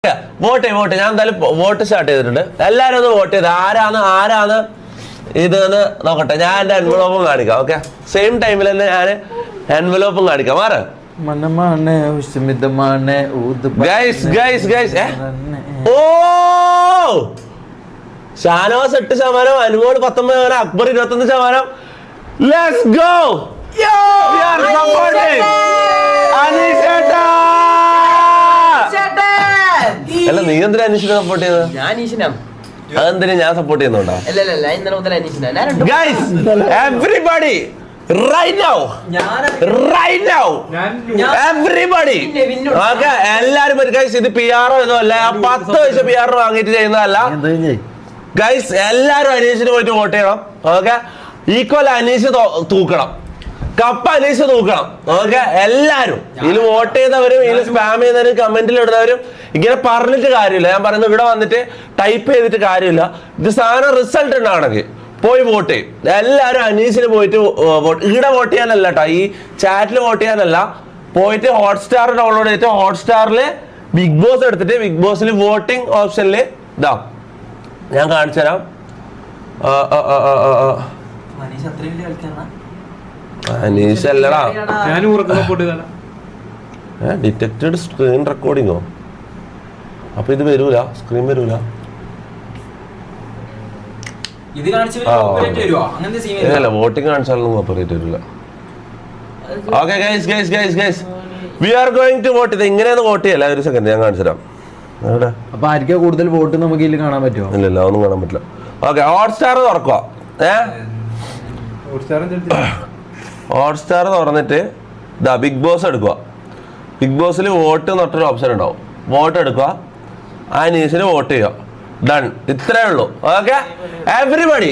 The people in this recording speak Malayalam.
വോട്ട് ഞാൻ എന്തായാലും വോട്ട് സ്റ്റാർട്ട് ചെയ്തിട്ടുണ്ട്. എല്ലാരും ഒന്ന് വോട്ട് ചെയ്ത് ആരാണ് ഇതെന്ന് നോക്കട്ടെ. ഞാൻ എന്റെ എൻവലോപ്പും കാണിക്കാം. ഓക്കെ, സെയിം ടൈമിൽ തന്നെ ഞാൻ എൻവലോപ്പും കാണിക്കാം. മാറ് ഓ ഷാനവാസ് 8%, അനുമോൾ 19%, അക്ബർ 21%. Let's go. അല്ല, നീ എന്തിനാ അനീഷിനെ സപ്പോർട്ട് ചെയ്തത്? അതെന്തിനാ ഞാൻ സപ്പോർട്ട് ചെയ്യുന്നുണ്ടോ? Guys, everybody right now everybody okay, എല്ലാരും ഗൈസ് ഇത് PR ഒന്നും അല്ല, 10 പൈസ PR വാങ്ങിയിട്ട് ചെയ്യുന്നതല്ല ഗൈസ്. എല്ലാരും അനീഷിന് പോയിട്ട് വോട്ട് ചെയ്യണം. ഓക്കെ, ഈക്വൽ അനീഷ് തൂക്കണം, കപ്പ് അനീഷ് തൂക്കണം. ഓക്കെ, എല്ലാരും ഇതിൽ വോട്ട് ചെയ്തവരും ഇതിൽ സ്പാം ചെയ്യുന്നവരും കമന്റിൽ ഇടുന്നവരും ഇങ്ങനെ പറഞ്ഞിട്ട് കാര്യമില്ല. ഞാൻ പറയുന്നത് ഇവിടെ വന്നിട്ട് ടൈപ്പ് ചെയ്തിട്ട് കാര്യമില്ല. ഇത് സാധനം റിസൾട്ട് ഉണ്ടാവണമെങ്കിൽ പോയി വോട്ട് ചെയ്യും. എല്ലാവരും അനീഷിന് പോയിട്ട് ഇവിടെ വോട്ട് ചെയ്യാനല്ല കേട്ടോ, ഈ ചാറ്റിൽ വോട്ട് ചെയ്യാനല്ല. പോയിട്ട് ഹോട്ട്സ്റ്റാർ ഡൗൺലോഡ് ചെയ്തിട്ട് ഹോട്ട്സ്റ്റാറിൽ ബിഗ് ബോസ് എടുത്തിട്ട് ബിഗ് ബോസിൽ വോട്ടിംഗ് ഓപ്ഷനിൽ ഇതാ ഞാൻ കാണിച്ചു തരാം. അനീഷ് അല്ലടാ, ഡിറ്റക്റ്റഡ് സ്ക്രീൻ റെക്കോർഡിങ്ങോ? അപ്പൊ ഇത് വരൂല, സ്ക്രീൻ വരൂല. വോട്ടിംഗ് കാണിച്ചാലൊന്നും ഓപ്പറേറ്റ് വരില്ല. Okay guys, we are going to vote. ഇത് ഇങ്ങനെയൊന്നും വോട്ട് ചെയ്യല്ല. ഒരു സെക്കൻഡ് ഞാൻ കാണിച്ചു തരാം. അപ്പൊ ആർക്കാ കൂടുതൽ വോട്ട് നമുക്ക് ഇതിൽ കാണാൻ പറ്റുമോ? ഇല്ല, ഒന്നും കാണാൻ പറ്റില്ല. ഓക്കെ, ഹോട്ട്സ്റ്റാർ തുറക്കുക. ഹോട്ട്സ്റ്റാർ തുറന്നിട്ട് ഇതാ ബിഗ് ബോസ് എടുക്കുക. ബിഗ് ബോസിൽ വോട്ട് എന്നൊരു ഓപ്ഷൻ ഉണ്ടാവും. വോട്ട് എടുക്കുക, ആ ന്യൂസിന് വോട്ട് ചെയ്യുക. ഡൺ. ഇത്രേ ഉള്ളൂ. Okay, everybody